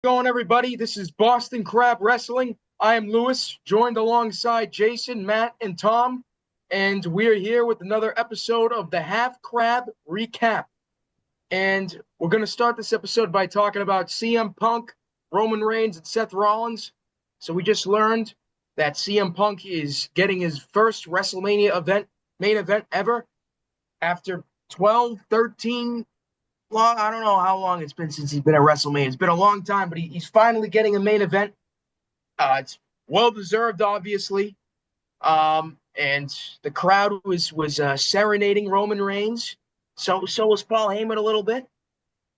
Going, everybody? This is Boston Crab Wrestling. I am Lewis, joined alongside Jason, Matt, and Tom, and we're here with another episode of the Half Crab Recap. And we're going to start this episode by talking about CM Punk, Roman Reigns, and Seth Rollins. So we just learned that CM Punk is getting his first WrestleMania main event ever after 12, 13, long. I don't know how long it's been since he's been at WrestleMania. It's been a long time, but he's finally getting a main event. It's well deserved, obviously. And the crowd was serenading Roman Reigns. So was Paul Heyman a little bit.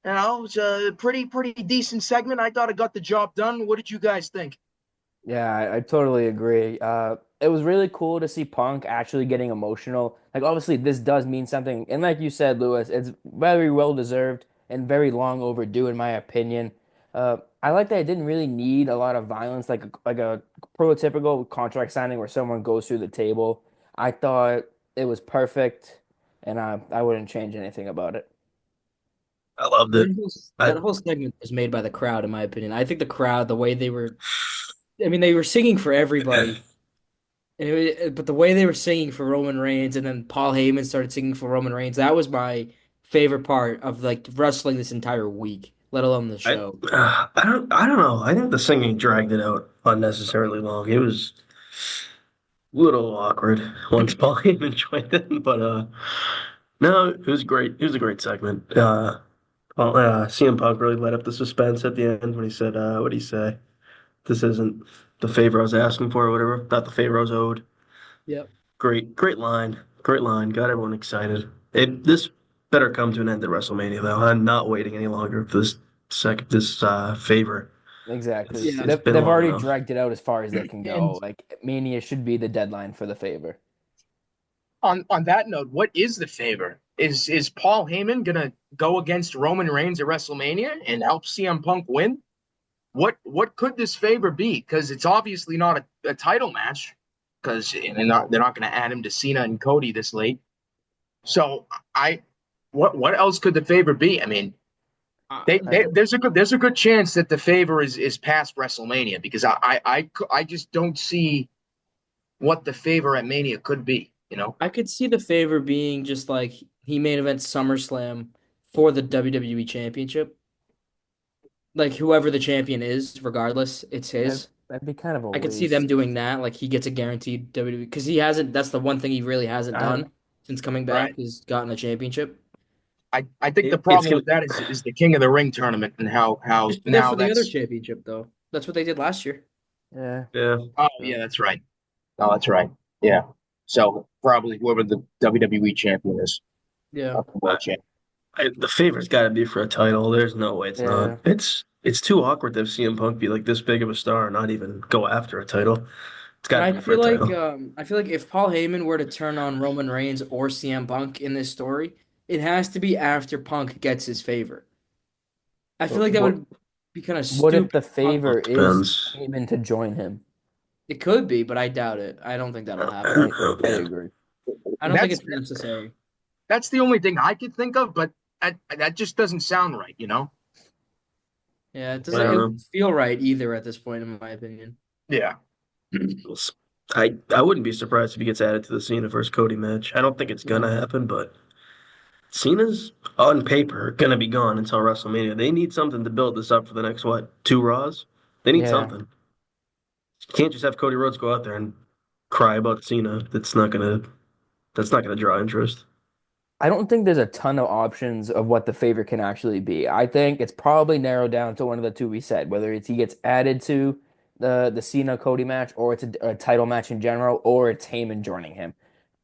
It was a pretty decent segment. I thought it got the job done. What did you guys think? Yeah, I totally agree. It was really cool to see Punk actually getting emotional. Like, obviously, this does mean something. And like you said, Lewis, it's very well deserved and very long overdue, in my opinion. I like that it didn't really need a lot of violence, like a prototypical contract signing where someone goes through the table. I thought it was perfect, and I wouldn't change anything about it. I loved it. I That whole segment was made by the crowd, in my opinion. I think the crowd, the way they were, I mean, they were singing for everybody, but the way they were singing for Roman Reigns, and then Paul Heyman started singing for Roman Reigns, that was my favorite part of like wrestling this entire week, let alone the I show. I don't know. I think the singing dragged it out unnecessarily long. It was a little awkward once Paul Heyman joined in, but no, it was great. It was a great segment. CM Punk really let up the suspense at the end when he said, "What did he say? This isn't the favor I was asking for, or whatever. Not the favor I was owed." Yep. Great line. Great line. Got everyone excited. This better come to an end at WrestleMania, though. I'm not waiting any longer for this favor. Exactly. It's Yeah. it's been They've long already enough. dragged it out as far as they can And go. Like Mania should be the deadline for the favor. On that note, what is the favor? Is Paul Heyman gonna go against Roman Reigns at WrestleMania and help CM Punk win? What could this favor be? Because it's obviously not a title match. Because they're not going to add him to Cena and Cody this late. So I, what else could the favor be? I mean, uh, there's a good chance that the favor is past WrestleMania because I just don't see what the favor at Mania could be. You know, I could see the favor being just like he main event SummerSlam for the WWE Championship. Like whoever the champion is, regardless, it's That, his. that'd be kind of a I could see them waste. doing that. Like he gets a guaranteed WWE because he hasn't. That's the one thing he really hasn't I done since coming right? back is gotten a championship. I think the It's problem gonna. with that is the King of the Ring tournament and how Just do that now for the other that's championship though. That's what they did last year. Yeah. Yeah. oh So, yeah, that's right. Oh, that's right. Yeah. So probably whoever the WWE champion is, Yeah. not the I, world champion. the favor's got to be for a title. There's no way it's not. yeah. It's too awkward to have CM Punk be like this big of a star and not even go after a title. It's got And to be for a title. I feel like if Paul Heyman were to turn on Roman Reigns or CM Punk in this story, it has to be after Punk gets his favor. I feel But like that what would be kind of what if stupid. the Well, favor it is depends. Heyman to join him? It could be, but I doubt it. I don't think that'll happen. I Yeah. agree. I don't think That's it's necessary. that's the only thing I could think of, but that just doesn't sound right, you know? Yeah, it I doesn't. It don't doesn't know. feel right either at this point, in my opinion. Yeah. We'll s- I wouldn't be surprised if he gets added to the Cena versus Cody match. I don't think it's Yeah. gonna happen, but Cena's on paper gonna be gone until WrestleMania. They need something to build this up for the next what, two Raws? They need Yeah. something. You can't just have Cody Rhodes go out there and cry about Cena. That's not gonna draw interest. I don't think there's a ton of options of what the favor can actually be. I think it's probably narrowed down to one of the two we said, whether it's he gets added to the Cena Cody match, or it's a title match in general, or it's Heyman joining him.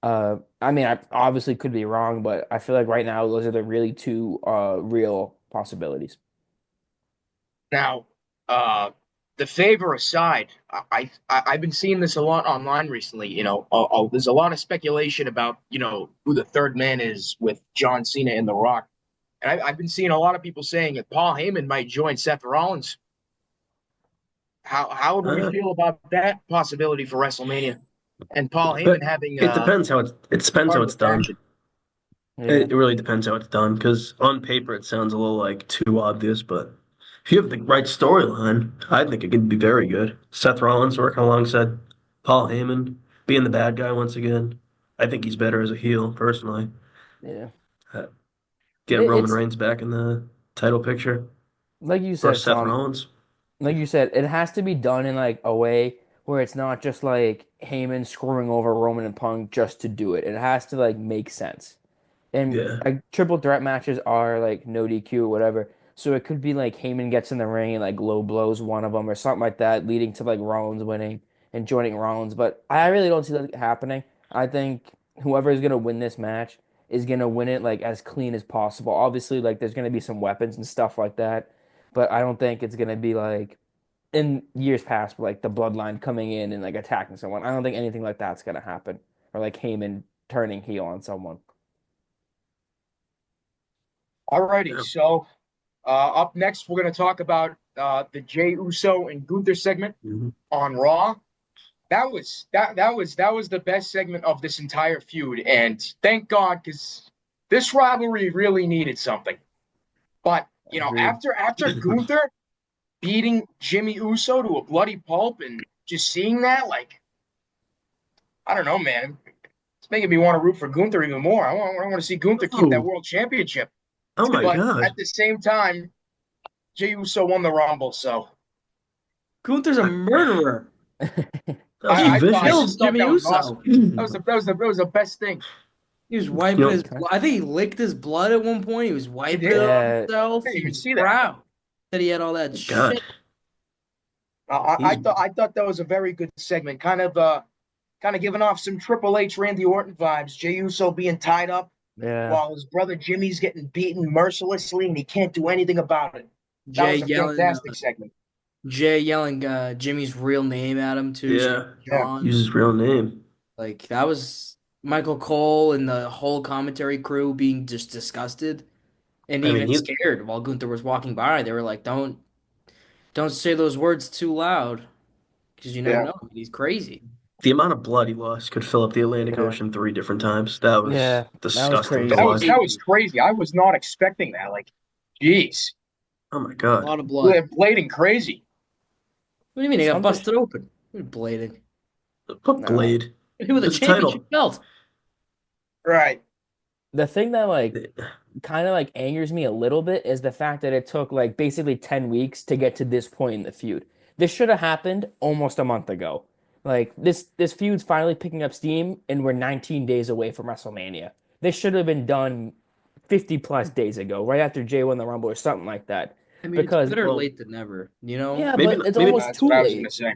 I mean, I obviously could be wrong, but I feel like right now those are the really two real possibilities. Now, uh, the favor aside, I've been seeing this a lot online recently. There's a lot of speculation about who the third man is with John Cena and The Rock, and I've been seeing a lot of people saying that Paul Heyman might join Seth Rollins. How do we Uh, feel about that possibility for WrestleMania and Paul Heyman but having it depends how part of it's the done. faction? Yeah. It really depends how it's done because on paper it sounds a little like too obvious, but If you have the right storyline, I think it could be very good. Seth Rollins working alongside Paul Heyman, being the bad guy once again. I think he's better as a heel, personally. Yeah. Uh, It, Get Roman it's Reigns back in the title picture like you or said, Seth Tom. Rollins. Like you said, it has to be done in like a way where it's not just like Heyman screwing over Roman and Punk just to do it. It has to like make sense. And Yeah. like triple threat matches are like no DQ or whatever. So it could be like Heyman gets in the ring and like low blows one of them or something like that, leading to like Rollins winning and joining Rollins. But I really don't see that happening. I think whoever is gonna win this match is gonna win it like as clean as possible. Obviously, like there's gonna be some weapons and stuff like that, but I don't think it's gonna be like in years past, like the bloodline coming in and like attacking someone. I don't think anything like that's gonna happen, or like Heyman turning heel on someone. Alrighty, Yeah. so up next we're going to talk about the Jey Uso and Gunther segment Mhm. on Raw. That was the best segment of this entire feud, and thank God because this rivalry really needed something. But Agreed. after Gunther beating Jimmy Uso to a bloody pulp, and just seeing that, like, I don't know, man, it's making me want to root for Gunther even more. I want to see Gunther keep that Oh, world championship. oh my But at God. the same time, Jey Uso won the Rumble, so Gunther's a murderer. That was I He thought I vicious. just killed thought Jimmy that was awesome. Uso. That was the best thing. He was You wiping his know, blood. I think he licked his blood at one point. He was He wiping it did. on Yeah, I himself. didn't He even was see that. proud that he had all that God, shit. I he's thought that was a very good segment, kind of giving off some Triple H Randy Orton vibes. Jey Uso being tied up yeah, while his brother Jimmy's getting beaten mercilessly, and he can't do anything about it. That Jay was a yelling, fantastic segment. Jimmy's real name at him too, saying yeah. Yeah, Use John. his real name. Like that was Michael Cole and the whole commentary crew being just disgusted and I mean, even he scared while Gunther was walking by. They were like, don't say those words too loud because you never yeah, know. He's crazy. the amount of blood he lost could fill up the Atlantic yeah, Ocean three different times. That was yeah. That was disgusting to that crazy. was watch. that was crazy. I was not expecting that. Like, jeez, Oh my A God. lot of blood. blading crazy. What do you mean? He got Something. busted open. He was blading. What No. Blade? He with a It's a championship title. belt. Right. The thing that like kind of like angers me a little bit is the fact that it took like basically 10 weeks to get to this point in the feud. This should have happened almost a month ago. Like this feud's finally picking up steam and we're 19 days away from WrestleMania. This should have been done 50 plus days ago, right after Jay won the Rumble or something like that. I mean, it's Because better Well, late than never, you know? yeah, maybe but not, it's maybe almost That's what too I was gonna late. say.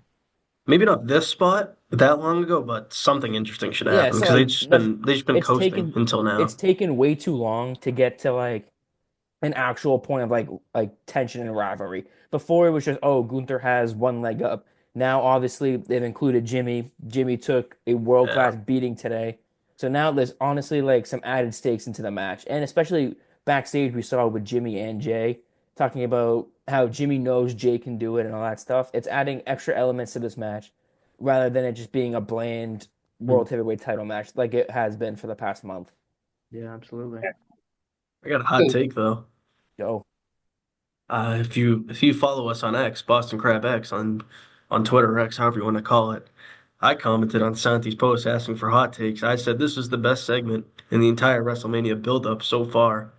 maybe not this spot that long ago, but something interesting should Yeah, happen so because like they've just been it's coasting taken until it's now. taken way too long to get to like an actual point of like tension and rivalry. Before it was just, oh, Gunther has one leg up. Now obviously they've included Jimmy. Jimmy took a world Yeah. class beating today. So now there's honestly like some added stakes into the match. And especially backstage we saw with Jimmy and Jay talking about how Jimmy knows Jay can do it and all that stuff. It's adding extra elements to this match rather than it just being a bland Hmm. world heavyweight title match like it has been for the past month. Yeah, absolutely. I got a hot take though. Yo, If you follow us on X, Boston Crab X on Twitter X, however you want to call it, I commented on Santi's post asking for hot takes. I said this was the best segment in the entire WrestleMania build-up so far,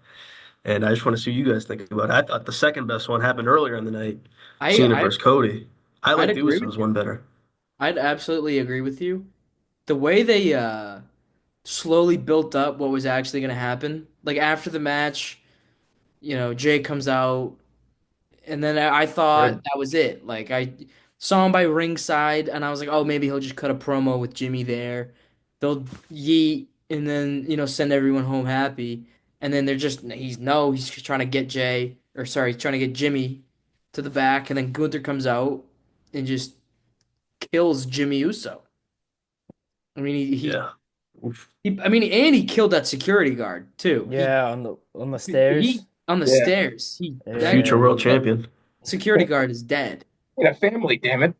and I just want to see what you guys think about it. I thought the second best one happened earlier in the night, I, Cena I, versus Cody. I I'd like the agree with Usos you. one better. I'd absolutely agree with you. The way they slowly built up what was actually going to happen, like after the match, Jay comes out, and then I thought Right? that was it. Like I saw him by ringside, and I was like, oh, maybe he'll just cut a promo with Jimmy there. They'll yeet, and then send everyone home happy. And then he's just trying to get he's trying to get Jimmy to the back, and then Gunther comes out and just kills Jimmy Uso. I mean, Yeah. Oof. I mean, and he killed that security guard too. yeah, on the stairs. He on the Yeah. stairs. The That future Yeah, world he that champion. security guard is dead. In a family, damn it,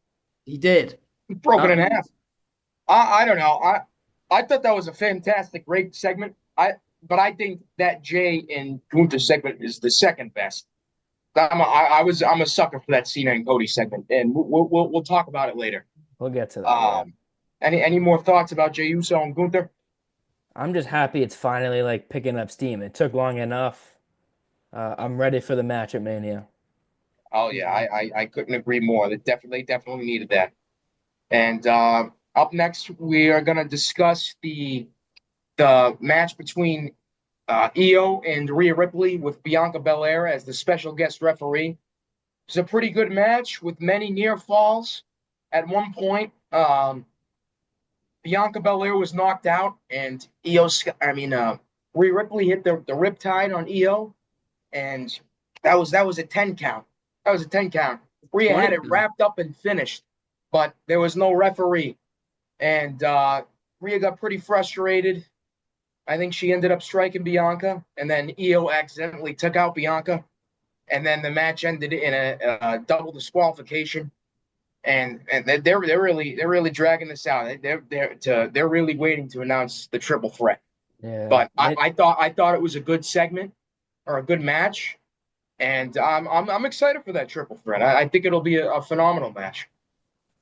He did. broken in Um, half. I don't know. I thought that was a fantastic, great segment. But I think that Jay and Gunther segment is the second best. I'm a sucker for that Cena and Cody segment, and we'll talk about it later. We'll get to that. Yeah. Um, any more thoughts about Jey Uso and Gunther? I'm just happy it's finally like picking up steam. It took long enough. I'm ready for the match at Mania. Oh yeah, I couldn't agree more. They definitely needed that. And up next, we are going to discuss the match between Io and Rhea Ripley with Bianca Belair as the special guest referee. It's a pretty good match with many near falls. At one point, Bianca Belair was knocked out, and Rhea Ripley hit the riptide on Io, and that was a 10 count. That was a 10 count. Rhea 20 had it wrapped up and finished, but there was no referee, and Rhea got pretty frustrated. I think she ended up striking Bianca, and then Io accidentally took out Bianca, and then the match ended in a double disqualification. And they're really dragging this out. They're really waiting to announce the triple threat. Yeah. But I thought it was a good segment or a good match, and I'm excited for that triple threat. I think it'll be a phenomenal match.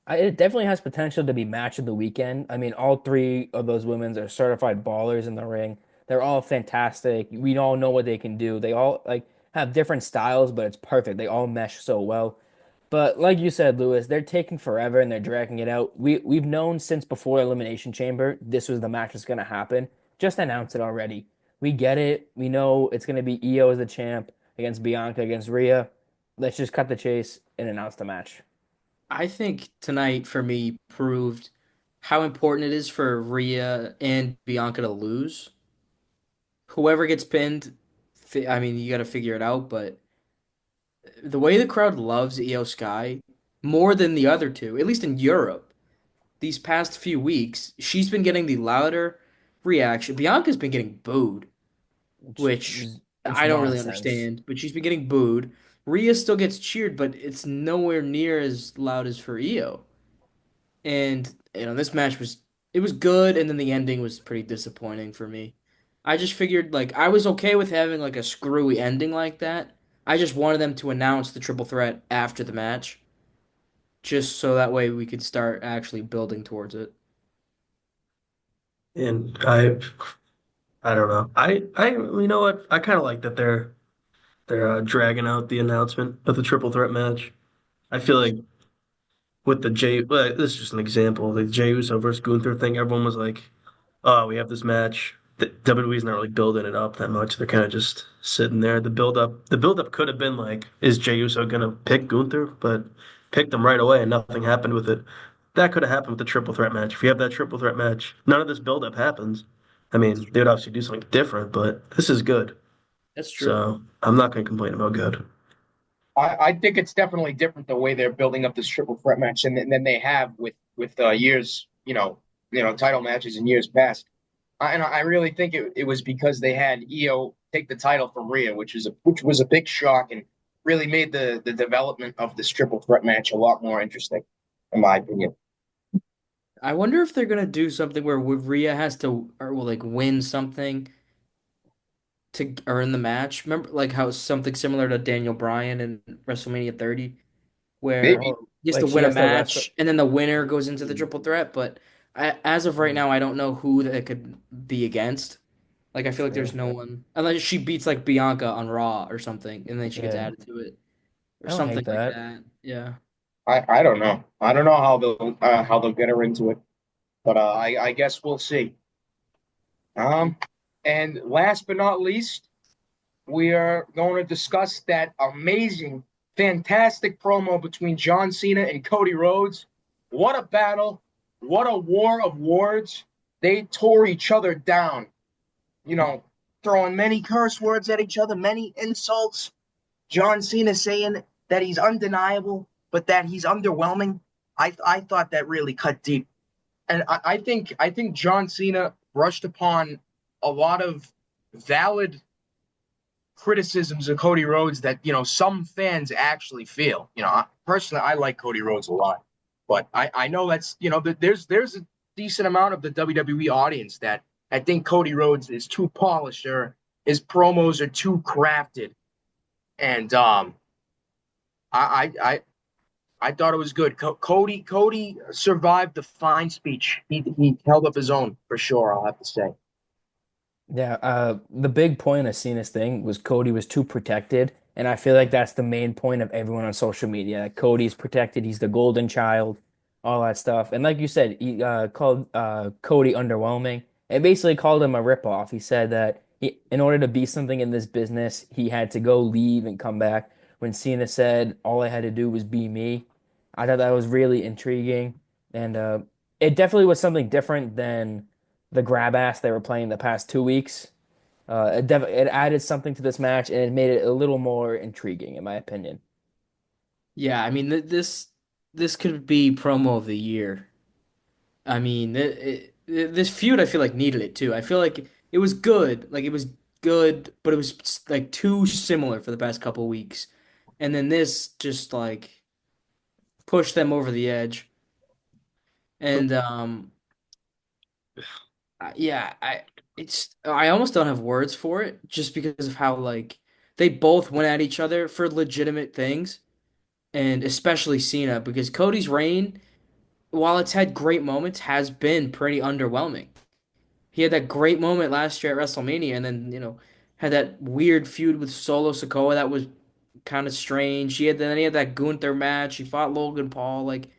It definitely has potential to be match of the weekend. I mean, all three of those women are certified ballers in the ring. They're all fantastic. We all know what they can do. They all like have different styles, but it's perfect. They all mesh so well. But like you said, Lewis, they're taking forever and they're dragging it out. We've known since before Elimination Chamber this was the match that's gonna happen. Just announce it already. We get it. We know it's gonna be Io as the champ against Bianca against Rhea. Let's just cut the chase and announce the match. I think tonight for me proved how important it is for Rhea and Bianca to lose. Whoever gets pinned, I mean, you got to figure it out. But the way the crowd loves Io Sky more than the other two, at least in Europe, these past few weeks, she's been getting the louder reaction. Bianca's been getting booed, which It's I don't really nonsense. understand, but she's been getting booed. Rhea still gets cheered, but it's nowhere near as loud as for Io. And this match was good, and then the ending was pretty disappointing for me. I just figured like I was okay with having like a screwy ending like that. I just wanted them to announce the triple threat after the match, just so that way we could start actually building towards it. And I don't know. You know what? I kind of like that they're dragging out the announcement of the triple threat match. I feel like with the well, this is just an example, the Jey Uso versus Gunther thing. Everyone was like, "Oh, we have this match." WWE's not really building it up that much. They're kind of just sitting there. The build up could have been like, "Is Jey Uso gonna pick Gunther?" But picked him right away, and nothing happened with it. That could have happened with the triple threat match. If you have that triple threat match, none of this build up happens. I That's mean, they true. would obviously do something different, but this is good. That's true. So I'm not going to complain about good. I think it's definitely different the way they're building up this triple threat match than they have with years, title matches in years past. And I really think it was because they had Io take the title from Rhea, which was a big shock and really made the development of this triple threat match a lot more interesting, in my opinion. I wonder if they're gonna do something where Rhea has to or will like win something to earn the match. Remember, like how something similar to Daniel Bryan in WrestleMania 30, where Maybe Oh, he has to like she win a has to wrestle. match and then the winner goes into the triple threat. But as of right Mm, now, I don't know who that could be against. Like, I feel like there's true. no one unless she beats like Bianca on Raw or something, and then she gets Yeah, added to it or I don't something hate like that. that. Yeah. I don't know. I don't know how they'll get her into it, but I guess we'll see. Um, and last but not least, we are going to discuss that amazing, fantastic promo between John Cena and Cody Rhodes. What a battle! What a war of words! They tore each other down. You know, throwing many curse words at each other, many insults. John Cena saying that he's undeniable, but that he's underwhelming. I thought that really cut deep, and I think John Cena brushed upon a lot of valid criticisms of Cody Rhodes that some fans actually feel. Personally, I like Cody Rhodes a lot, but I know that's that there's a decent amount of the WWE audience that I think Cody Rhodes is too polished or his promos are too crafted, and I I thought it was good. Cody survived the fine speech. He held up his own for sure. I'll have to say. Yeah, the big point of Cena's thing was Cody was too protected, and I feel like that's the main point of everyone on social media. That Cody's protected, he's the golden child, all that stuff. And like you said, he called Cody underwhelming and basically called him a ripoff. He said that in order to be something in this business, he had to go leave and come back. When Cena said all I had to do was be me, I thought that was really intriguing, and it definitely was something different than the grab ass they were playing the past 2 weeks. It added something to this match and it made it a little more intriguing, in my opinion. Yeah, I mean this could be promo of the year. I mean, this feud I feel like needed it too. I feel like it was good, like it was good, but it was like too similar for the past couple weeks, and then this just like pushed them over the edge. And yeah, I almost don't have words for it just because of how like they both went at each other for legitimate things, and especially Cena because Cody's reign, while it's had great moments, has been pretty underwhelming. He had that great moment last year at WrestleMania, and then had that weird feud with Solo Sikoa that was kind of strange. He had that Gunther match. He fought Logan Paul, like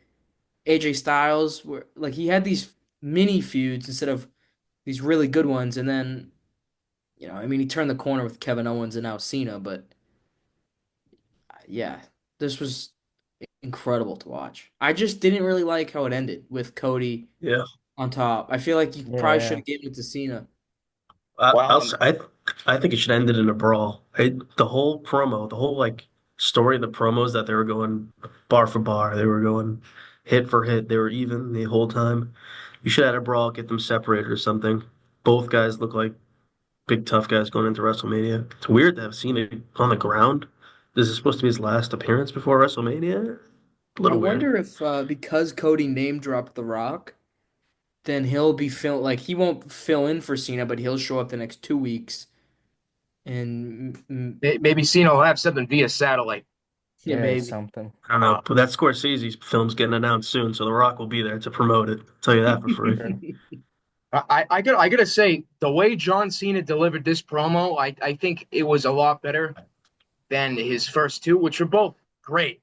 AJ Styles, where like he had these mini feuds instead of these really good ones, and then I mean, he turned the corner with Kevin Owens and now Cena, but yeah, this was incredible to watch. I just didn't really like how it ended with Cody Yeah. on top. I feel like you probably should Yeah, have given it to Cena. I, Well, I'll, s- I think it should end it in a brawl. The whole promo, the whole like story of the promos that they were going bar for bar, they were going hit for hit, they were even the whole time. You should add a brawl, get them separated or something. Both guys look like big tough guys going into WrestleMania. It's weird to have Cena on the ground. This is supposed to be his last appearance before WrestleMania. A I little weird. wonder if because Cody name dropped The Rock, then he'll be he won't fill in for Cena, but he'll show up the next 2 weeks and maybe Cena will have something via satellite. yeah, yeah, it's maybe. something. I don't know, but that Scorsese film's getting announced soon, so The Rock will be there to promote it. I'll tell you that for free. Sure. I gotta say the way John Cena delivered this promo, I think it was a lot better than his first two, which were both great.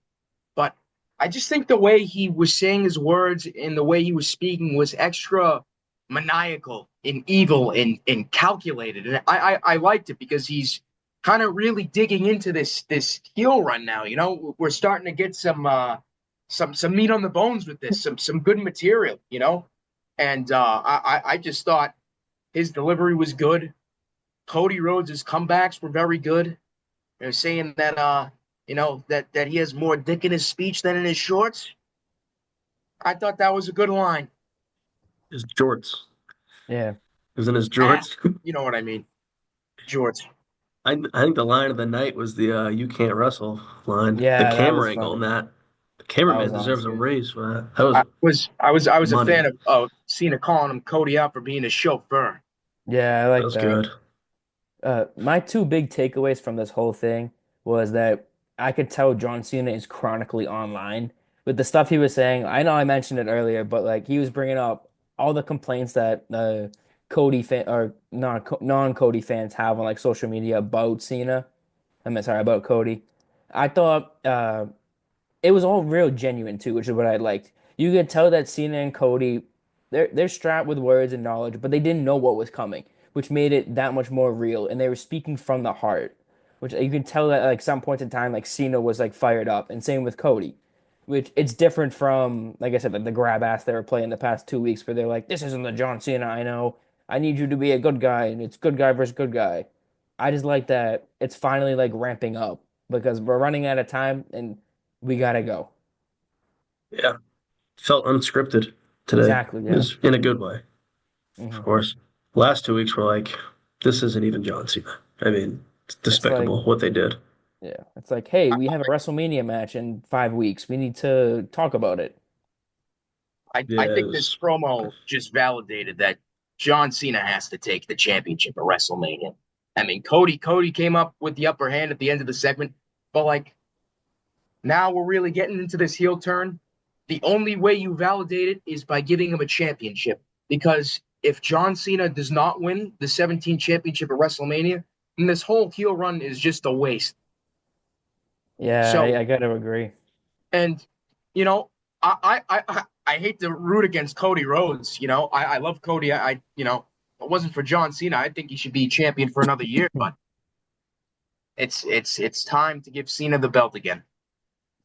But I just think the way he was saying his words and the way he was speaking was extra maniacal and evil and calculated. And I liked it because he's kind of really digging into this heel run now. You know, we're starting to get some meat on the bones with this, some good material, you know. And I just thought his delivery was good. Cody Rhodes' comebacks were very good. They're saying that that he has more dick in his speech than in his shorts. I thought that was a good line. His jorts. Yeah, It was in his Ah, jorts. you know what I mean, George. I think the line of the night was the "You can't wrestle" line. The yeah, that was camera angle on funny. that. The That was cameraman deserves a awesome. raise for that. That was I was a fan money. of Cena calling him Cody out for being a chauffeur. Yeah, I That like was that. good. My two big takeaways from this whole thing was that I could tell John Cena is chronically online with the stuff he was saying. I know I mentioned it earlier, but like he was bringing up all the complaints that Cody fan or non-Cody fans have on like social media about Cena. I mean, sorry, about Cody. I thought it was all real genuine too, which is what I liked. You could tell that Cena and Cody, they're strapped with words and knowledge, but they didn't know what was coming, which made it that much more real. And they were speaking from the heart, which you can tell that like some points in time, like Cena was like fired up, and same with Cody, which it's different from like I said, like the grab ass they were playing the past 2 weeks, where they're like, "This isn't the John Cena I know. I need you to be a good guy, and it's good guy versus good guy." I just like that it's finally like ramping up because we're running out of time and we gotta go. Yeah, felt unscripted today. Exactly. It Yeah. was in a good way, of hmm course. Last 2 weeks were like, this isn't even John Cena. I mean, it's It's like, despicable what they did. yeah, it's like, hey, we have a WrestleMania match in 5 weeks. We need to talk about it. I Yeah, it think this was. promo just validated that John Cena has to take the championship at WrestleMania. I mean, Cody came up with the upper hand at the end of the segment, but like Now we're really getting into this heel turn. The only way you validate it is by giving him a championship. Because if John Cena does not win the 17 championship at WrestleMania, then this whole heel run is just a waste. Yeah, So, I gotta agree. and you know, I hate to root against Cody Rhodes. I love Cody. If it wasn't for John Cena, I think he should be champion for another year. But it's time to give Cena the belt again.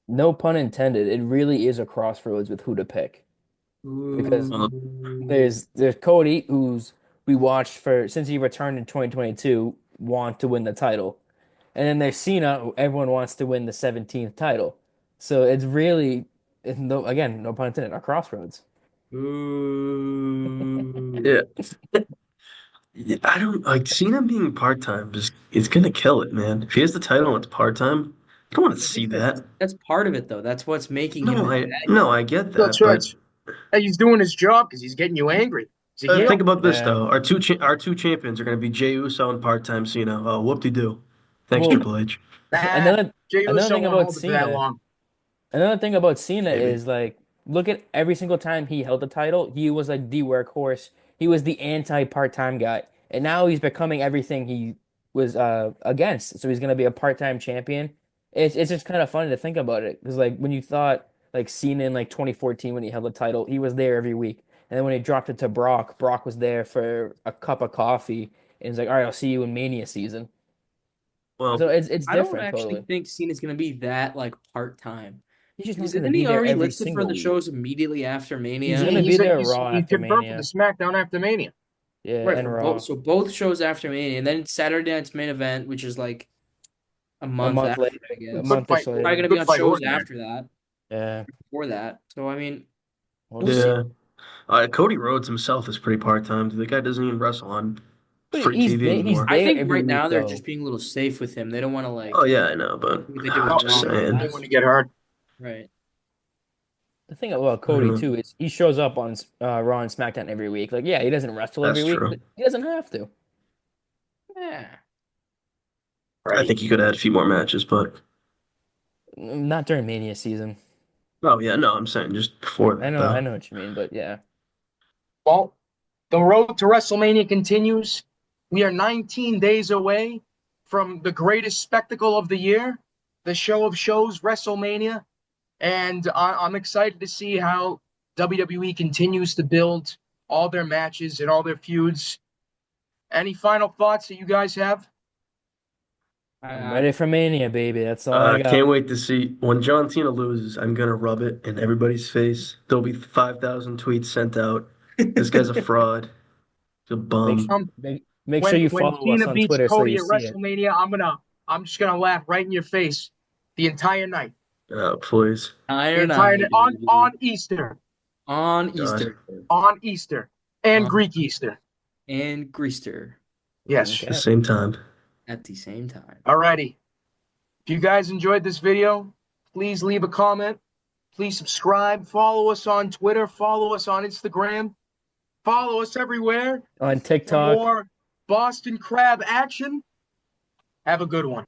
No pun intended. It really is a crossroads with who to pick because Ooh. there's Cody, who's we watched for since he returned in 2022, want to win the title, and then there's Cena, who everyone wants to win the 17th title. So it's really, no, again, no pun intended, a crossroads. Ooh. Yeah. Yeah, I don't like Cena being part-time is gonna kill it, man. If he has the title and it's part-time, I don't want to I see think that. that's part of it though. That's what's making him No, the I get That's that, right. but He's doing his job because he's getting you angry. He's a think heel. about this Yeah. though. Our two champions are gonna be Jey Uso and part-time Cena. Oh, whoop-de-doo. Thanks, Well, Triple H. Nah, another Jey another Uso thing won't about hold it for that Cena. long. Another thing about Cena Maybe. is like, look at every single time he held the title, he was like the workhorse. He was the anti part-time guy, and now he's becoming everything he was against. So he's gonna be a part-time champion. It's just kind of funny to think about it because like when you thought like Cena in like 2014 when he held the title, he was there every week, and then when he dropped it to Brock, Brock was there for a cup of coffee, and he's like, all right, I'll see you in Mania season. So Well, it's I don't different actually totally. think Cena's gonna be that like part time. He's just not Because gonna isn't be he there already every listed for single the week. shows immediately after He's Mania? gonna be there Raw He's after confirmed for the Mania. SmackDown after Mania. Yeah, Right, and for both Raw so both shows after Mania, and then Saturday night's main event, which is like a a month month later, after, I a guess. Good monthish fight, Probably later. gonna be good on fight shows ordinary. after that, Yeah, before that. So I mean, we'll we'll see. see. yeah. Cody Rhodes himself is pretty part-time. The guy doesn't even wrestle on But free TV he's anymore. I there think every right week now they're just though. being a little safe with him. They don't want to Oh like yeah, I know, but what they did I'm with Oh, just Brock in the saying. they want past. to get hurt. Right. The thing about Cody Uh, too is he shows up on Raw and SmackDown every week. Like, yeah, he doesn't wrestle every that's week, true. but he doesn't have to. Yeah. I Right. think he could add a few more matches, but Not during Mania season. oh yeah, no, I'm saying just before that I though. know what you mean, but yeah. Well, the road to WrestleMania continues. We are 19 days away from the greatest spectacle of the year, the show of shows, WrestleMania. And I'm excited to see how WWE continues to build all their matches and all their feuds. Any final thoughts that you guys have? I'm I ready for Mania, baby. That's all I got. Can't wait to see when John Cena loses. I'm gonna rub it in everybody's face. There'll be 5,000 tweets sent out. This guy's a fraud. He's a Make bum. make sure When you when follow us Cena on beats Twitter so Cody you at see it. WrestleMania, I'm just gonna laugh right in your face the entire night. Please. The Iron entire Eye, night on baby. Easter. On God. Easter. On Easter. And On Greek Easter. and Greaster Yes. The Okay. same time. at the same time. Alrighty. If you guys enjoyed this video, please leave a comment. Please subscribe. Follow us on Twitter. Follow us on Instagram. Follow us everywhere On for TikTok. more Boston Crab action. Have a good one.